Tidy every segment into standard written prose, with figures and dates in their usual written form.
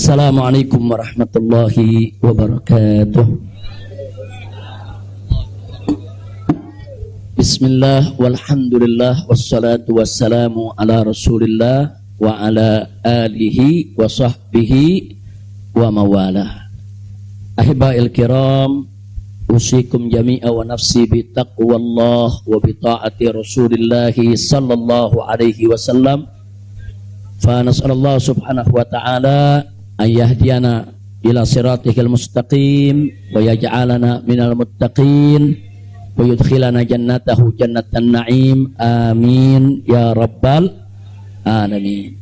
Assalamualaikum warahmatullahi wabarakatuh. Bismillah walhamdulillah wassalatu wassalamu ala rasulillah wa ala alihi wa sahbihi wa mawalah. Ahiba'il kiram, usikum jami'a wa nafsi bi taqwallah wa bi ta'ati rasulillahi sallallahu alaihi wasallam. Fa nas'alallah subhanahu wa ta'ala ayyahdiyana ila siratihil mustaqim wa yaj'alana minal muttaqin wa yudkhilana jannatahu jannatan na'im, amin ya rabbal alamin.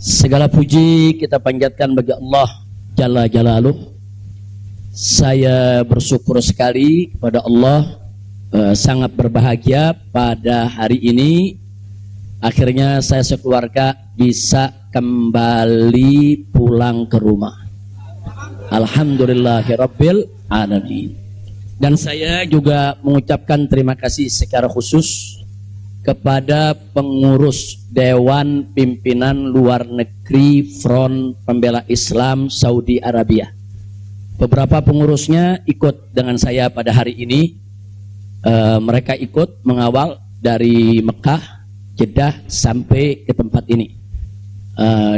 Segala puji kita panjatkan bagi Allah Jalla Jalaluh. Saya bersyukur sekali kepada Allah, sangat berbahagia pada hari ini akhirnya saya sekeluarga bisa kembali pulang ke rumah. Alhamdulillahirabbil alamin. Dan saya juga mengucapkan terima kasih secara khusus kepada pengurus Dewan Pimpinan Luar Negeri Front Pembela Islam Saudi Arabia. Beberapa pengurusnya ikut dengan saya pada hari ini. Mereka ikut mengawal dari Mekah, Jeddah sampai ke tempat ini.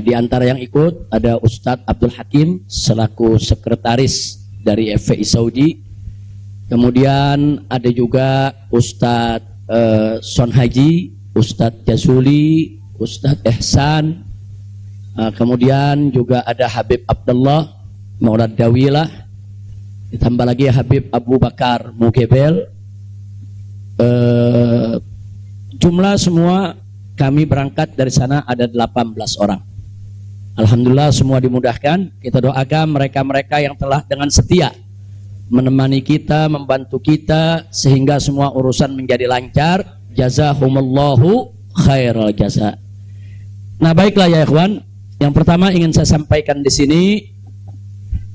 Di antara yang ikut ada Ustadz Abdul Hakim selaku sekretaris dari FPI Saudi. Kemudian ada juga Ustadz Son Haji, Ustadz Jazuli, Ustadz Ihsan. Kemudian juga ada Habib Abdullah Maulad Dawilah. Ditambah lagi Habib Abu Bakar Mugebel. Jumlah semua kami berangkat dari sana ada 18 orang. Alhamdulillah semua dimudahkan. Kita doakan mereka-mereka yang telah dengan setia menemani kita, membantu kita sehingga semua urusan menjadi lancar. Jazakumullahu khairal jaza. Nah, baiklah ya ikhwan. Yang pertama ingin saya sampaikan di sini,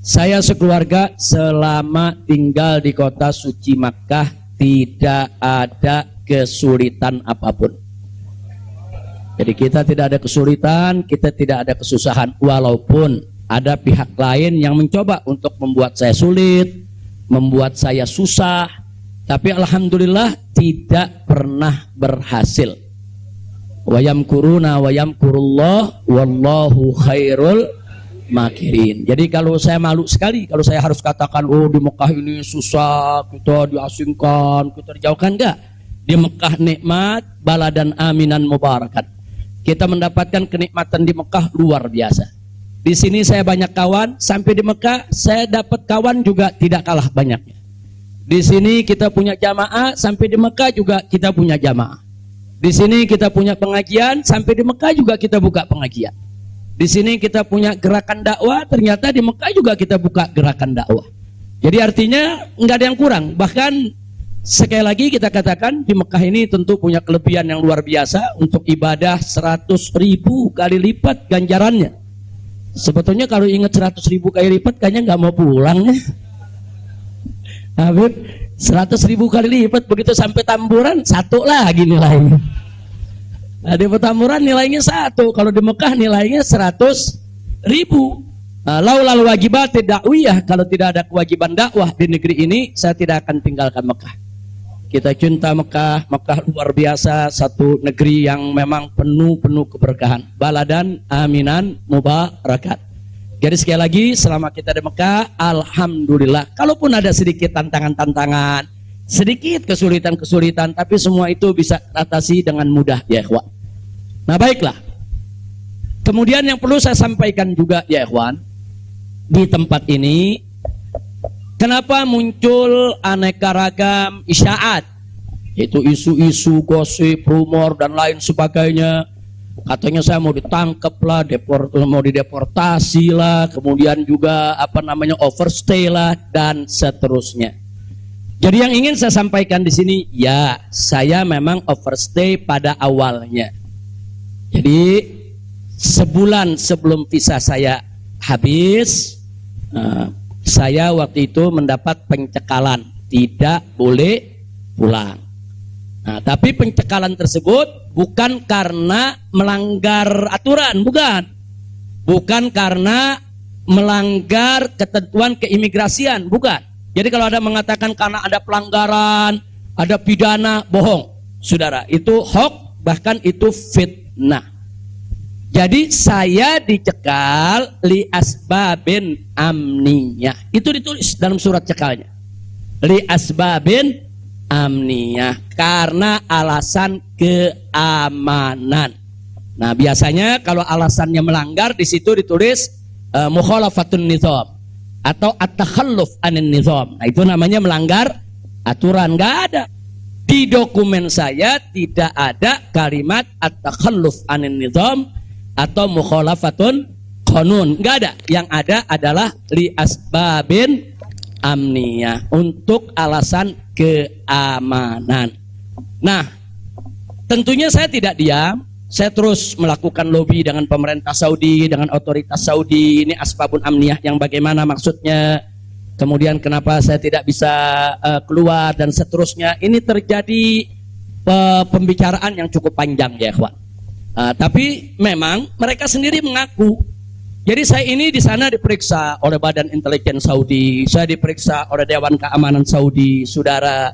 saya sekeluarga selama tinggal di kota suci Makkah tidak ada kesulitan apapun. Jadi kita tidak ada kesulitan, kita tidak ada kesusahan, walaupun ada pihak lain yang mencoba untuk membuat saya sulit, membuat saya susah, tapi alhamdulillah tidak pernah berhasil. Wa yamkuruna wa yamkurullah wallahu khairul makirin. Jadi kalau saya malu sekali kalau saya harus katakan, oh di Mekah ini susah, kita diasingkan, kita dijauhkan. Enggak. Di Mekah nikmat, baladan aminan mubarakat. Kita mendapatkan kenikmatan di Mekah luar biasa. Di sini saya banyak kawan, sampai di Mekah saya dapat kawan juga tidak kalah banyaknya. Di sini kita punya jamaah, sampai di Mekah juga kita punya jamaah. Di sini kita punya pengajian, sampai di Mekah juga kita buka pengajian. Di sini kita punya gerakan dakwah, ternyata di Mekah juga kita buka gerakan dakwah. Jadi artinya nggak ada yang kurang. Bahkan sekali lagi kita katakan di Mekah ini tentu punya kelebihan yang luar biasa untuk ibadah 100.000 kali lipat ganjarannya. Sebetulnya kalau ingat 100.000 kali lipat kayaknya nggak mau pulang ya. Habib, 100.000 kali lipat begitu sampai Tamburan satu lagi nilainya. Nah, di Petamburan nilainya 1, kalau di Mekah nilainya 100.000. Laulal wajibat dakwiyah, kalau tidak ada kewajiban dakwah di negeri ini saya tidak akan tinggalkan Mekah. Kita cinta Mekah, Mekah luar biasa, satu negeri yang memang penuh keberkahan. Baladan aminan mubarakat. Jadi sekali lagi selama kita di Mekah, alhamdulillah. Kalaupun ada sedikit tantangan-tantangan, sedikit kesulitan-kesulitan, tapi semua itu bisa atasi dengan mudah ya ikhwan. Nah baiklah. Kemudian yang perlu saya sampaikan juga ya ikhwan, di tempat ini kenapa muncul aneka ragam isyaat, yaitu isu-isu, gosip, rumor dan lain sebagainya. Katanya saya mau ditangkap lah, mau dideportasi lah, kemudian juga overstay lah dan seterusnya. Jadi yang ingin saya sampaikan di sini, ya saya memang overstay pada awalnya. Jadi sebulan sebelum visa saya habis, saya waktu itu mendapat pencekalan, tidak boleh pulang. Nah, tapi pencekalan tersebut bukan karena melanggar aturan, bukan karena melanggar ketentuan keimigrasian, bukan. Jadi kalau ada mengatakan karena ada pelanggaran, ada pidana, bohong. Saudara, itu hoax, bahkan itu fitnah. Jadi saya dicekal li asbabin amniyah. Itu ditulis dalam surat cekalnya. Li asbabin amniyah, karena alasan keamanan. Nah, biasanya kalau alasannya melanggar di situ ditulis mukhalafatun nizam atau at-takhalluf anin nizam. Nah, itu namanya melanggar aturan. Enggak ada. Di dokumen saya tidak ada kalimat at-takhalluf anin nizam atau mukhalafatun qanun. Enggak ada. Yang ada adalah li asbabin amniyah, untuk alasan keamanan. Nah, tentunya saya tidak diam. Saya terus melakukan lobby dengan pemerintah Saudi, dengan otoritas Saudi. Ini asbabun amniyah yang bagaimana maksudnya, kemudian kenapa saya tidak bisa keluar, dan seterusnya. Ini terjadi pembicaraan yang cukup panjang ya ikhwan. Tapi memang mereka sendiri mengaku. Jadi saya ini di sana diperiksa oleh Badan Intelijen Saudi, saya diperiksa oleh Dewan Keamanan Saudi, saudara.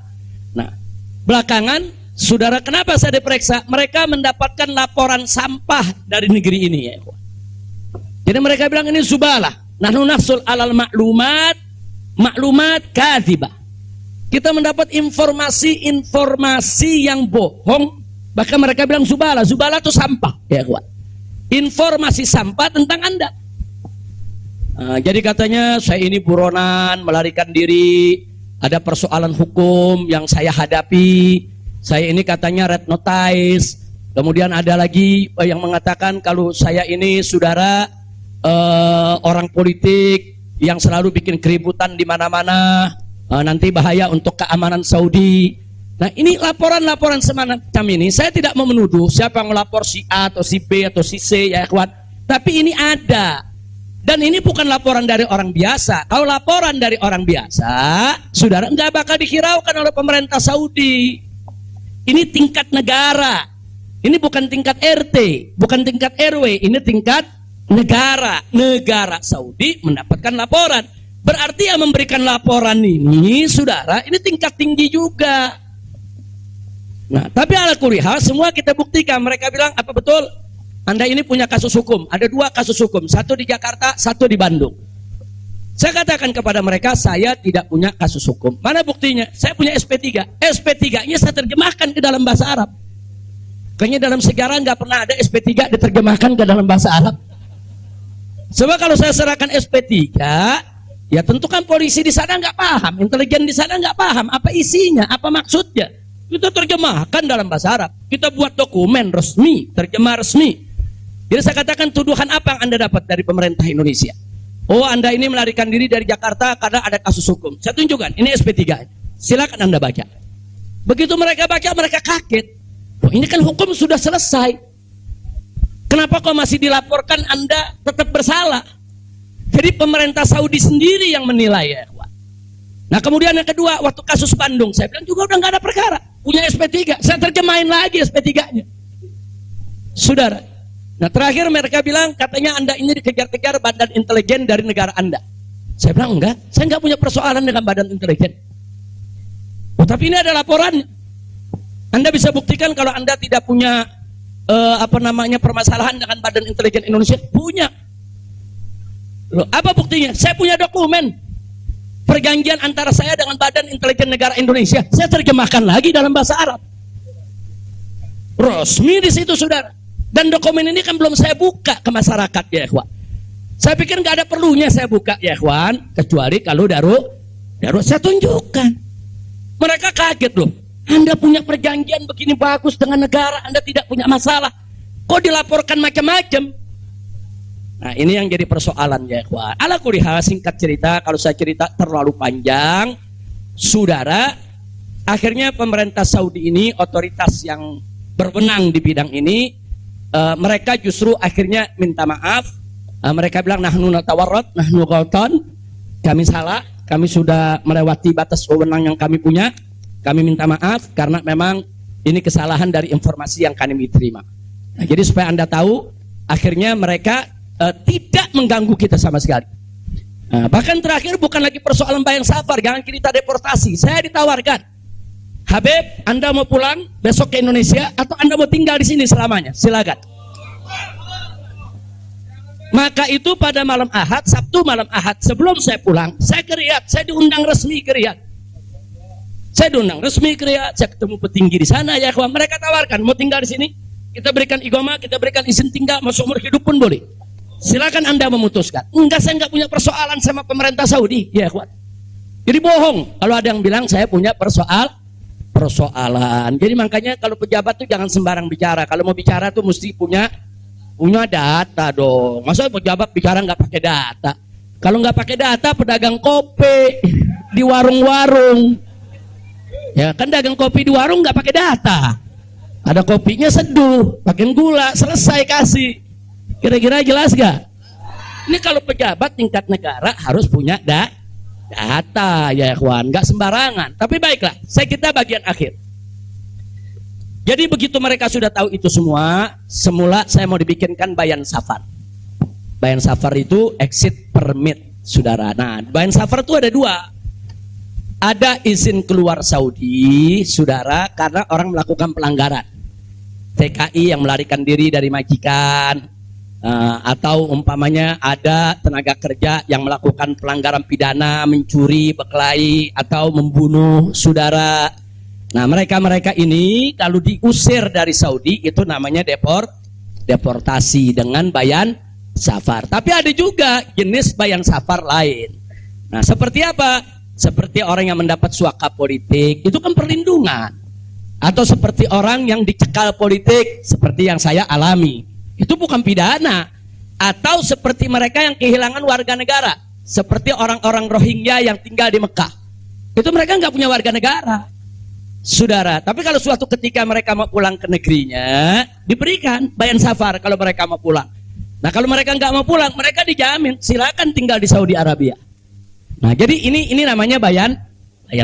Nah, belakangan, saudara, kenapa saya diperiksa? Mereka mendapatkan laporan sampah dari negeri ini ya. Jadi mereka bilang ini zubalah. Nahnu nahsul alal maklumat kadzibah. Kita mendapat informasi yang bohong. Bahkan mereka bilang zubalah. Zubalah itu sampah ya kawan. Informasi sampah tentang Anda. Jadi katanya saya ini buronan, melarikan diri, ada persoalan hukum yang saya hadapi. Saya ini katanya red notice. Kemudian ada lagi yang mengatakan kalau saya ini saudara orang politik yang selalu bikin keributan di mana-mana, nanti bahaya untuk keamanan Saudi. Nah, ini laporan-laporan semacam ini. Saya tidak mau menuduh siapa yang melapor, si A atau si B atau si C ya ikhwan. Tapi ini ada. Dan ini bukan laporan dari orang biasa. Kalau laporan dari orang biasa, saudara, enggak bakal dihiraukan oleh pemerintah Saudi. Ini tingkat negara. Ini bukan tingkat RT, bukan tingkat RW, ini tingkat negara. Negara Saudi mendapatkan laporan. Berarti yang memberikan laporan ini, saudara, ini tingkat tinggi juga. Nah, tapi ala kulihal semua kita buktikan. Mereka bilang, apa betul? Anda ini punya kasus hukum. Ada 2 kasus hukum, satu di Jakarta, satu di Bandung. Saya katakan kepada mereka, saya tidak punya kasus hukum. Mana buktinya? Saya punya SP3. SP3-nya saya terjemahkan ke dalam bahasa Arab. Kayaknya dalam sejarah nggak pernah ada SP3 diterjemahkan ke dalam bahasa Arab. Sebab kalau saya serahkan SP3, ya tentu kan polisi di sana nggak paham, intelijen di sana nggak paham apa isinya, apa maksudnya. Kita terjemahkan dalam bahasa Arab. Kita buat dokumen resmi, terjemah resmi. Jadi saya katakan, tuduhan apa yang Anda dapat dari pemerintah Indonesia? Oh, Anda ini melarikan diri dari Jakarta karena ada kasus hukum. Saya tunjukkan, ini SP3. Silakan Anda baca. Begitu mereka baca, mereka kaget. Oh, ini kan hukum sudah selesai. Kenapa kok masih dilaporkan Anda tetap bersalah? Jadi pemerintah Saudi sendiri yang menilai ya. Nah, kemudian yang kedua, waktu kasus Bandung, saya bilang juga udah nggak ada perkara. Punya SP3, saya terjemahin lagi SP3-nya. Saudara. Nah, terakhir mereka bilang katanya Anda ini dikejar-kejar badan intelijen dari negara Anda. Saya bilang enggak, saya nggak punya persoalan dengan badan intelijen. Oh, tapi ini ada laporannya. Anda bisa buktikan kalau Anda tidak punya permasalahan dengan badan intelijen Indonesia. Punya. Loh, apa buktinya? Saya punya dokumen perjanjian antara saya dengan badan intelijen negara Indonesia. Saya terjemahkan lagi dalam bahasa Arab. Resmi di situ, saudara. Dan dokumen ini kan belum saya buka ke masyarakat ya ikhwan. Saya pikir nggak ada perlunya saya buka ya ikhwan, kecuali kalau darurat saya tunjukkan. Mereka kaget loh. Anda punya perjanjian begini bagus dengan negara, Anda tidak punya masalah. Kok dilaporkan macam-macam? Nah, ini yang jadi persoalan ya ikhwan. Ala kulihal, singkat cerita, kalau saya cerita terlalu panjang, saudara, akhirnya pemerintah Saudi ini, otoritas yang berwenang di bidang ini, mereka justru akhirnya minta maaf. Mereka bilang nahnu natawarrat, nahnu ghaltan, kami salah, kami sudah melewati batas wewenang yang kami punya. Kami minta maaf karena memang ini kesalahan dari informasi yang kami terima. Nah, jadi supaya Anda tahu, akhirnya mereka tidak mengganggu kita sama sekali. Nah, bahkan terakhir bukan lagi persoalan bayang safar, jangan kita deportasi. Saya ditawarkan, Habib, Anda mau pulang besok ke Indonesia atau Anda mau tinggal di sini selamanya? Silakan. Maka itu pada malam Ahad, Sabtu malam Ahad, sebelum saya pulang, saya ke Riyadh, saya diundang resmi ke Riyadh. Saya diundang resmi ke Riyadh, saya ketemu petinggi di sana, ya kawan. Mereka tawarkan, mau tinggal di sini, kita berikan iqamah, kita berikan izin tinggal, masuk umur hidup pun boleh. Silakan Anda memutuskan. Enggak, saya enggak punya persoalan sama pemerintah Saudi, ya kawan. Jadi bohong kalau ada yang bilang saya punya persoalan. Jadi makanya kalau pejabat tuh jangan sembarang bicara. Kalau mau bicara tuh mesti punya data dong. Masa pejabat bicara nggak pakai data? Kalau nggak pakai data, pedagang kopi di warung-warung, ya kan dagang kopi di warung nggak pakai data. Ada kopinya seduh, pakai gula, selesai kasih. Kira-kira jelas gak? Ini kalau pejabat tingkat negara harus punya data, ya kawan, nggak sembarangan. Tapi baiklah, kita bagian akhir. Jadi begitu mereka sudah tahu itu semua, semula saya mau dibikinkan bayan safar. Bayan safar itu exit permit, saudara. Nah, bayan safar itu ada dua. Ada izin keluar Saudi, saudara, karena orang melakukan pelanggaran. TKI yang melarikan diri dari majikan, atau umpamanya ada tenaga kerja yang melakukan pelanggaran pidana, mencuri, berkelahi, atau membunuh saudara. Nah, mereka ini kalau diusir dari Saudi itu namanya deportasi dengan bayan safar. Tapi ada juga jenis bayan safar lain. Nah, seperti apa? Seperti orang yang mendapat suaka politik, itu kan perlindungan. Atau seperti orang yang dicekal politik, seperti yang saya alami, itu bukan pidana. Atau seperti mereka yang kehilangan warga negara, seperti orang-orang Rohingya yang tinggal di Mekah, itu mereka nggak punya warga negara, saudara. Tapi kalau suatu ketika mereka mau pulang ke negerinya, diberikan bayan safar kalau mereka mau pulang. Nah, kalau mereka nggak mau pulang, mereka dijamin silakan tinggal di Saudi Arabia. Nah, jadi ini namanya bayan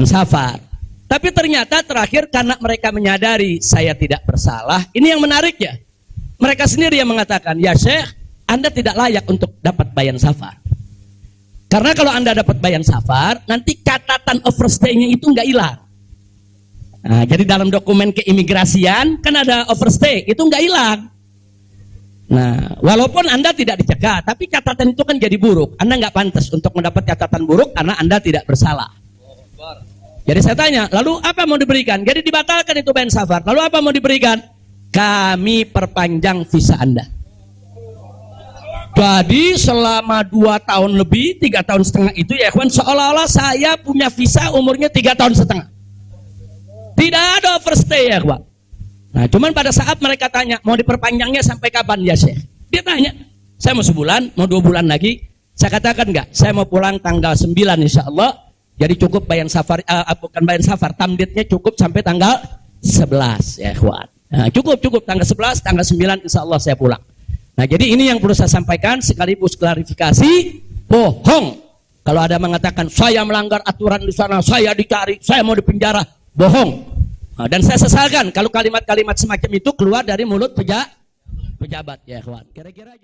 safar. Tapi ternyata terakhir karena mereka menyadari saya tidak bersalah, ini yang menarik ya. Mereka sendiri yang mengatakan, ya Syekh, Anda tidak layak untuk dapat bayan safar. Karena kalau Anda dapat bayan safar, nanti catatan overstay-nya itu nggak hilang. Nah, jadi dalam dokumen keimigrasian kan ada overstay, itu nggak hilang. Nah, walaupun Anda tidak dicegah, tapi catatan itu kan jadi buruk. Anda nggak pantas untuk mendapat catatan buruk karena Anda tidak bersalah. Jadi saya tanya, lalu apa mau diberikan? Jadi dibatalkan itu bayan safar. Lalu apa mau diberikan? Kami perpanjang visa Anda. Jadi selama 2 tahun lebih, 3 tahun setengah itu ya kawan, seolah-olah saya punya visa umurnya 3 tahun setengah. Tidak ada overstay ya kawan. Nah, cuman pada saat mereka tanya, mau diperpanjangnya sampai kapan ya Syekh? Dia tanya, saya mau sebulan, mau 2 bulan lagi. Saya katakan enggak, saya mau pulang tanggal 9 insya Allah. Jadi cukup bayan safar, bukan bayan safar, tamdidnya cukup sampai tanggal 11 ya kawan. Nah, cukup tanggal 11, tanggal 9 insya Allah saya pulang. Nah, jadi ini yang perlu saya sampaikan sekaligus klarifikasi, bohong. Kalau ada mengatakan saya melanggar aturan di sana, saya dicari, saya mau dipenjara, bohong. Nah, dan saya sesalkan kalau kalimat-kalimat semacam itu keluar dari mulut pejabat ya kawan. Kira-kira